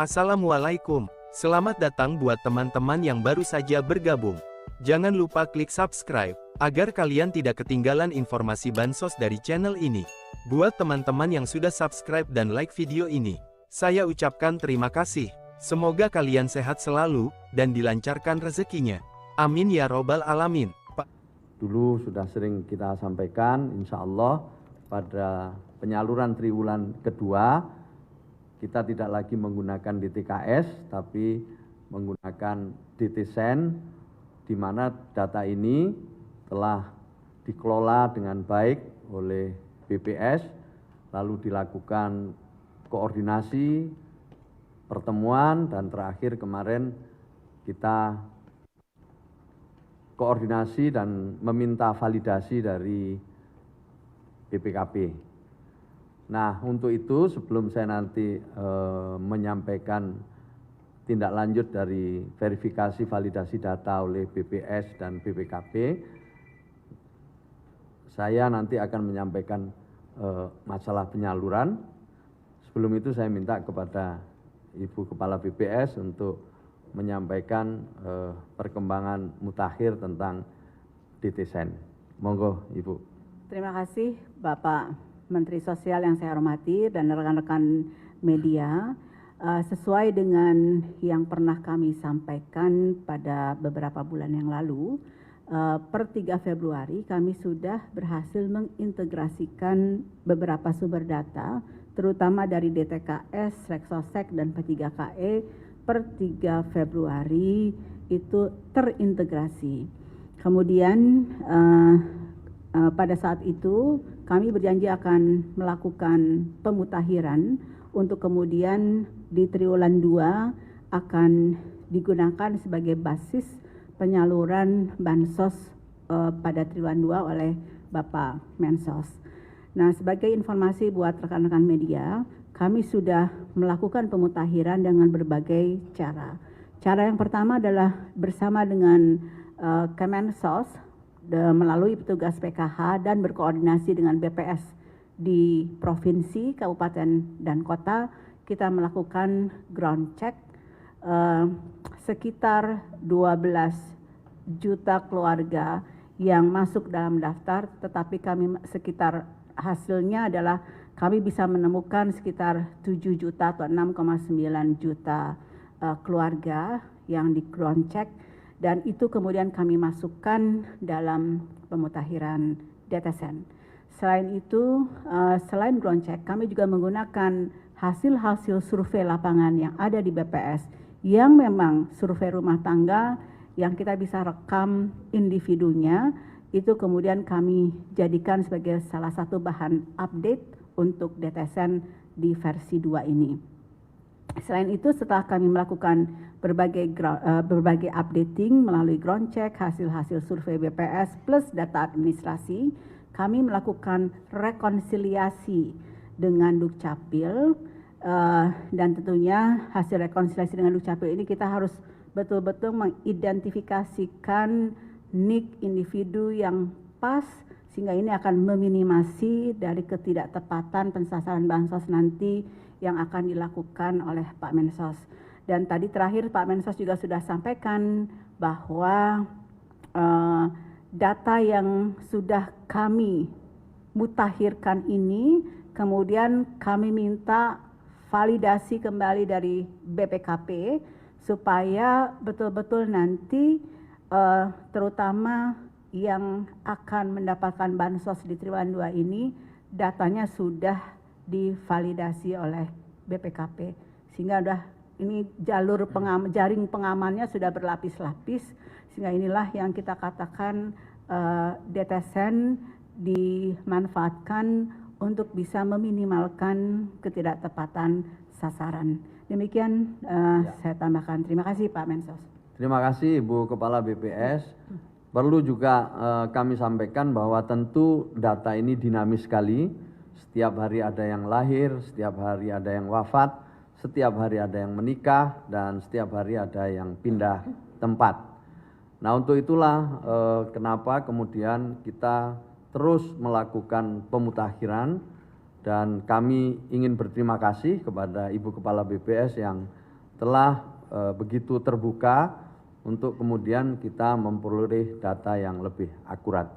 Assalamualaikum, selamat datang buat teman-teman yang baru saja bergabung. Jangan lupa klik subscribe, agar kalian tidak ketinggalan informasi bansos dari channel ini. Buat teman-teman yang sudah subscribe dan like video ini, saya ucapkan terima kasih. Semoga kalian sehat selalu, dan dilancarkan rezekinya. Amin ya robbal alamin. Dulu sudah sering kita sampaikan, insya Allah pada penyaluran triwulan kedua, kita tidak lagi menggunakan DTKS, tapi menggunakan DTSEN, di mana data ini telah dikelola dengan baik oleh BPS, lalu dilakukan koordinasi, pertemuan, dan terakhir kemarin kita koordinasi dan meminta validasi dari BPKP. Nah, untuk itu sebelum saya nanti menyampaikan tindak lanjut dari verifikasi validasi data oleh BPS dan BPKP, saya nanti akan menyampaikan masalah penyaluran. Sebelum itu saya minta kepada Ibu Kepala BPS untuk menyampaikan perkembangan mutakhir tentang DTSEN. Monggo, Ibu. Terima kasih Bapak Menteri Sosial yang saya hormati dan rekan-rekan media. Sesuai dengan yang pernah kami sampaikan pada beberapa bulan yang lalu, per 3 Februari kami sudah berhasil mengintegrasikan beberapa sumber data, terutama dari DTKS, Reksosek, dan P3KE per 3 Februari itu terintegrasi. Kemudian pada saat itu kami berjanji akan melakukan pemutakhiran untuk kemudian di triwulan 2 akan digunakan sebagai basis penyaluran bansos pada triwulan 2 oleh Bapak Mensos. Nah, sebagai informasi buat rekan-rekan media, kami sudah melakukan pemutakhiran dengan berbagai cara. Cara yang pertama adalah bersama dengan Kemensos melalui petugas PKH dan berkoordinasi dengan BPS di provinsi, kabupaten, dan kota, kita melakukan ground check sekitar 12 juta keluarga yang masuk dalam daftar, tetapi kami sekitar hasilnya adalah kami bisa menemukan sekitar 7 juta atau 6,9 juta keluarga yang di ground check, dan itu kemudian kami masukkan dalam pemutakhiran DTSEN. Selain itu, selain ground check, kami juga menggunakan hasil-hasil survei lapangan yang ada di BPS, yang memang survei rumah tangga yang kita bisa rekam individunya, itu kemudian kami jadikan sebagai salah satu bahan update untuk DTSEN di versi 2 ini. Selain itu, setelah kami melakukan berbagai updating melalui ground check, hasil-hasil survei BPS plus data administrasi, kami melakukan rekonsiliasi dengan Dukcapil, dan tentunya hasil rekonsiliasi dengan Dukcapil ini kita harus betul-betul mengidentifikasikan NIK individu yang pas, sehingga ini akan meminimasi dari ketidaktepatan pensasaran bansos nanti yang akan dilakukan oleh Pak Mensos. Dan tadi terakhir Pak Mensos juga sudah sampaikan bahwa data yang sudah kami mutakhirkan ini kemudian kami minta validasi kembali dari BPKP supaya betul-betul nanti terutama yang akan mendapatkan bansos di triwulan 2 ini datanya sudah divalidasi oleh BPKP, sehingga udah ini jalur jaring pengamannya sudah berlapis-lapis, sehingga inilah yang kita katakan DTSEN dimanfaatkan untuk bisa meminimalkan ketidaktepatan sasaran. Demikian saya tambahkan. Terima kasih Pak Mensos. Terima kasih Ibu Kepala BPS. Perlu juga kami sampaikan bahwa tentu data ini dinamis sekali. Setiap hari ada yang lahir, setiap hari ada yang wafat, setiap hari ada yang menikah, dan setiap hari ada yang pindah tempat. Nah, untuk itulah kenapa kemudian kita terus melakukan pemutakhiran, dan kami ingin berterima kasih kepada Ibu Kepala BPS yang telah begitu terbuka untuk kemudian kita memperoleh data yang lebih akurat.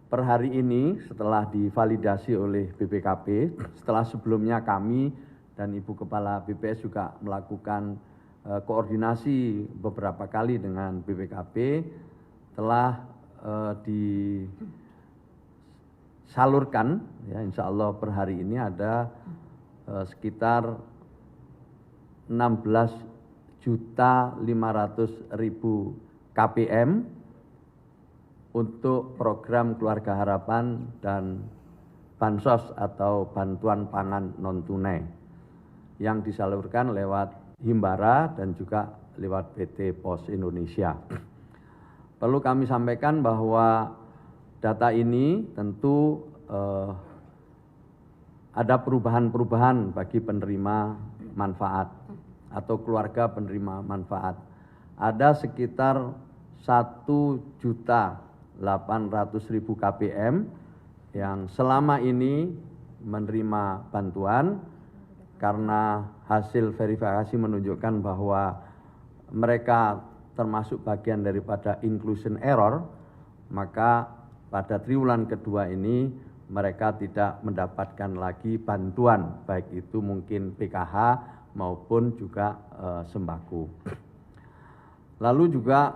Per hari ini setelah divalidasi oleh BPKP, setelah sebelumnya kami dan Ibu Kepala BPS juga melakukan koordinasi beberapa kali dengan BPKP, telah disalurkan, ya insya Allah per hari ini ada sekitar 16.500.000 KPM untuk program Keluarga Harapan dan Bansos atau bantuan pangan non-tunai yang disalurkan lewat Himbara dan juga lewat PT Pos Indonesia. Perlu kami sampaikan bahwa data ini tentu ada perubahan-perubahan bagi penerima manfaat atau keluarga penerima manfaat. Ada sekitar 1.800.000 KPM yang selama ini menerima bantuan karena hasil verifikasi menunjukkan bahwa mereka termasuk bagian daripada inclusion error, maka pada triwulan kedua ini mereka tidak mendapatkan lagi bantuan, baik itu mungkin PKH maupun juga sembako. Lalu juga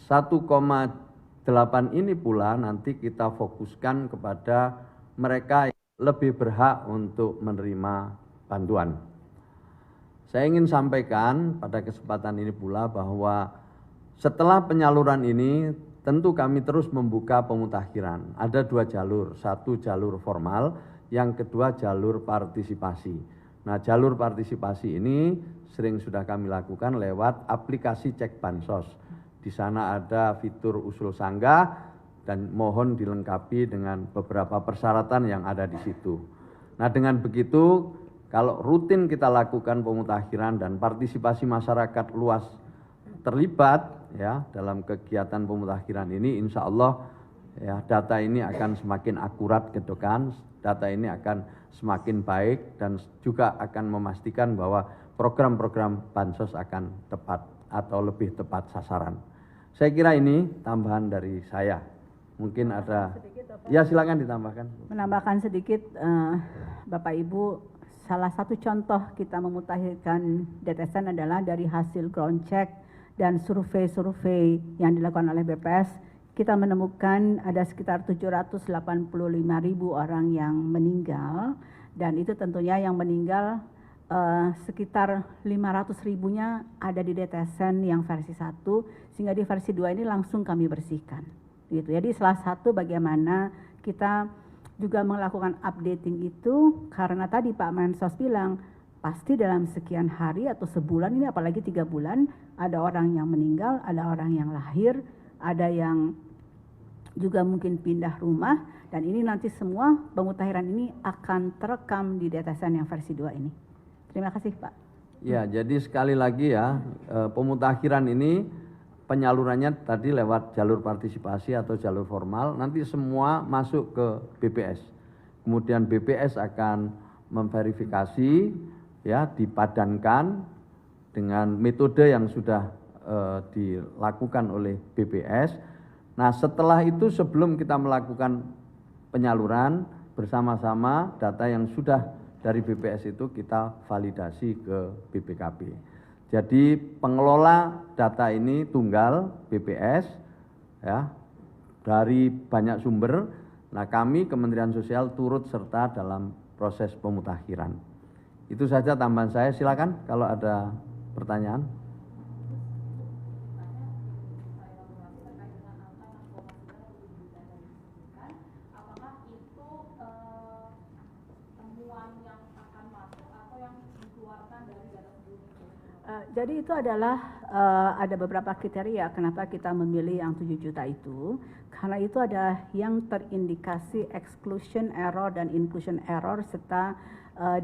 1,8 ini pula nanti kita fokuskan kepada mereka yang lebih berhak untuk menerima bantuan. Saya ingin sampaikan pada kesempatan ini pula bahwa setelah penyaluran ini tentu kami terus membuka pemutakhiran. Ada dua jalur, satu jalur formal, yang kedua jalur partisipasi. Nah, jalur partisipasi ini sering sudah kami lakukan lewat aplikasi Cek Bansos. Di sana ada fitur usul sanggah dan mohon dilengkapi dengan beberapa persyaratan yang ada di situ. Nah, dengan begitu kalau rutin kita lakukan pemutakhiran dan partisipasi masyarakat luas terlibat ya dalam kegiatan pemutakhiran ini, insya Allah ya data ini akan semakin akurat ke depan, data ini akan semakin baik dan juga akan memastikan bahwa program-program bansos akan tepat atau lebih tepat sasaran. Saya kira ini tambahan dari saya. Mungkin ada, ya silakan ditambahkan. Menambahkan sedikit, Bapak Ibu, salah satu contoh kita memutakhirkan DTSN adalah dari hasil ground check dan survei-survei yang dilakukan oleh BPS, kita menemukan ada sekitar 785.000 orang yang meninggal, dan itu tentunya yang meninggal sekitar 500.000-nya ada di DTSN yang versi 1, sehingga di versi 2 ini langsung kami bersihkan. Gitu. Jadi salah satu bagaimana kita juga melakukan updating itu, karena tadi Pak Mensos bilang, pasti dalam sekian hari atau sebulan ini, apalagi 3 bulan, ada orang yang meninggal, ada orang yang lahir, ada yang juga mungkin pindah rumah, dan ini nanti semua pemutakhiran ini akan terekam di DTSN yang versi 2 ini. Terima kasih Pak. Ya, jadi sekali lagi ya, pemutakhiran ini penyalurannya tadi lewat jalur partisipasi atau jalur formal, nanti semua masuk ke BPS. Kemudian BPS akan memverifikasi, ya, dipadankan dengan metode yang sudah dilakukan oleh BPS. Nah, setelah itu sebelum kita melakukan penyaluran bersama-sama data yang sudah dari BPS itu kita validasi ke BPKP. Jadi pengelola data ini tunggal BPS ya dari banyak sumber. Nah, kami Kementerian Sosial turut serta dalam proses pemutakhiran. Itu saja tambahan saya. Silakan kalau ada pertanyaan. Jadi itu adalah ada beberapa kriteria kenapa kita memilih yang 7 juta itu, karena itu ada yang terindikasi exclusion error dan inclusion error serta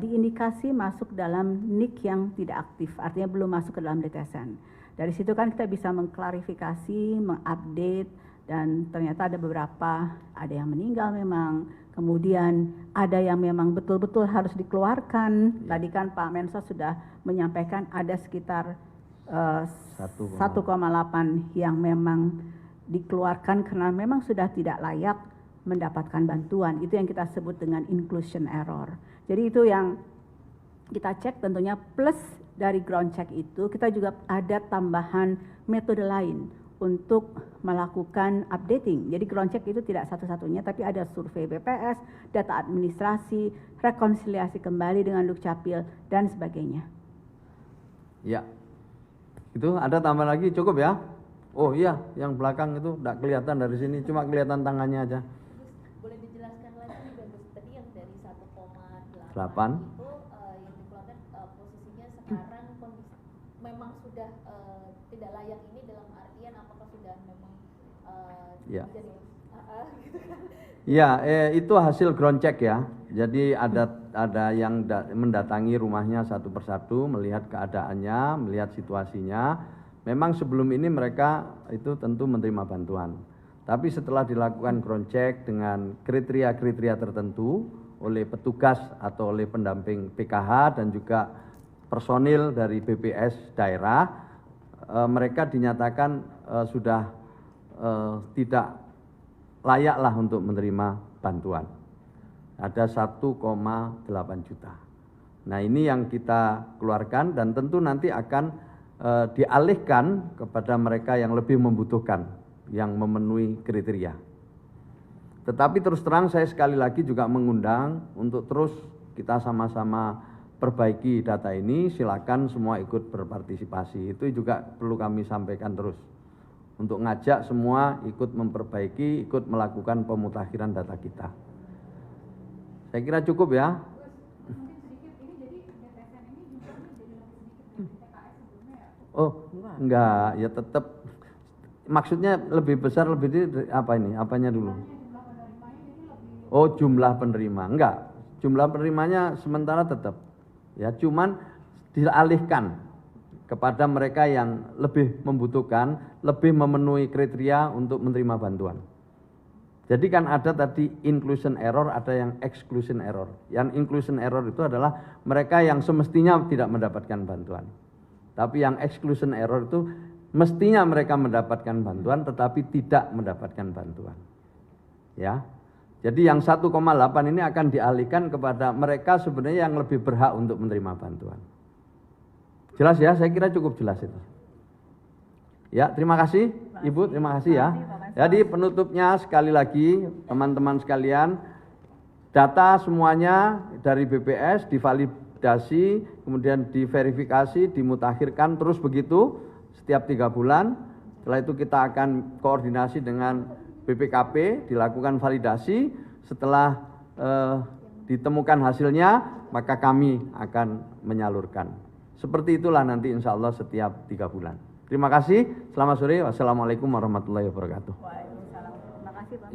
diindikasi masuk dalam NIK yang tidak aktif, artinya belum masuk ke dalam DTSN. Dari situ kan kita bisa mengklarifikasi, mengupdate dan ternyata ada beberapa, ada yang meninggal memang, kemudian ada yang memang betul-betul harus dikeluarkan. Tadi kan Pak Mensos sudah menyampaikan ada sekitar 1,8 yang memang dikeluarkan karena memang sudah tidak layak mendapatkan bantuan. Itu yang kita sebut dengan inclusion error. Jadi itu yang kita cek tentunya, plus dari ground check itu kita juga ada tambahan metode lain untuk melakukan updating. Jadi ground check itu tidak satu-satunya, tapi ada survei BPS, data administrasi, rekonsiliasi kembali dengan Dukcapil, dan sebagainya. Ya, itu ada tambah lagi, cukup ya? Oh iya, yang belakang itu tidak kelihatan dari sini, cuma kelihatan tangannya aja. Boleh dijelaskan lagi, Bagus, tadi yang dari 1,8 8. itu yang dikeluarkan posisinya sekarang kondisi memang sudah tidak layak ini, dalam artian apakah sudah memang Ya. jadi gitu kan? Ya, itu hasil ground check ya. Jadi ada yang mendatangi rumahnya satu persatu, melihat keadaannya, melihat situasinya. Memang sebelum ini mereka itu tentu menerima bantuan. Tapi setelah dilakukan ground check dengan kriteria-kriteria tertentu oleh petugas atau oleh pendamping PKH dan juga personil dari BPS daerah, mereka dinyatakan sudah tidak layaklah untuk menerima bantuan. Ada 1,8 juta. Nah, ini yang kita keluarkan dan tentu nanti akan dialihkan kepada mereka yang lebih membutuhkan, yang memenuhi kriteria. Tetapi terus terang saya sekali lagi juga mengundang untuk terus kita sama-sama perbaiki data ini. Silakan semua ikut berpartisipasi. Itu juga perlu kami sampaikan terus. Untuk ngajak semua ikut memperbaiki, ikut melakukan pemutakhiran data kita. Saya kira cukup ya. Oh, enggak, ya tetap. Maksudnya lebih besar, lebih apa ini? Apanya dulu? Oh, jumlah penerima. Enggak, jumlah penerimanya sementara tetap. Ya, cuman dialihkan kepada mereka yang lebih membutuhkan, lebih memenuhi kriteria untuk menerima bantuan. Jadi kan ada tadi inclusion error, ada yang exclusion error. Yang inclusion error itu adalah mereka yang semestinya tidak mendapatkan bantuan. Tapi yang exclusion error itu mestinya mereka mendapatkan bantuan tetapi tidak mendapatkan bantuan. Ya. Jadi yang 1,8 ini akan dialihkan kepada mereka sebenarnya yang lebih berhak untuk menerima bantuan. Jelas ya, saya kira cukup jelas itu. Ya, terima kasih Ibu, terima kasih ya. Jadi penutupnya sekali lagi teman-teman sekalian, data semuanya dari BPS divalidasi, kemudian diverifikasi, dimutakhirkan terus begitu setiap 3 bulan. Setelah itu kita akan koordinasi dengan BPKP, dilakukan validasi. Setelah ditemukan hasilnya, maka kami akan menyalurkan. Seperti itulah nanti insya Allah setiap 3 bulan. Terima kasih, selamat sore, wassalamualaikum warahmatullahi wabarakatuh. Waalaikumsalam. Terima kasih, Pak.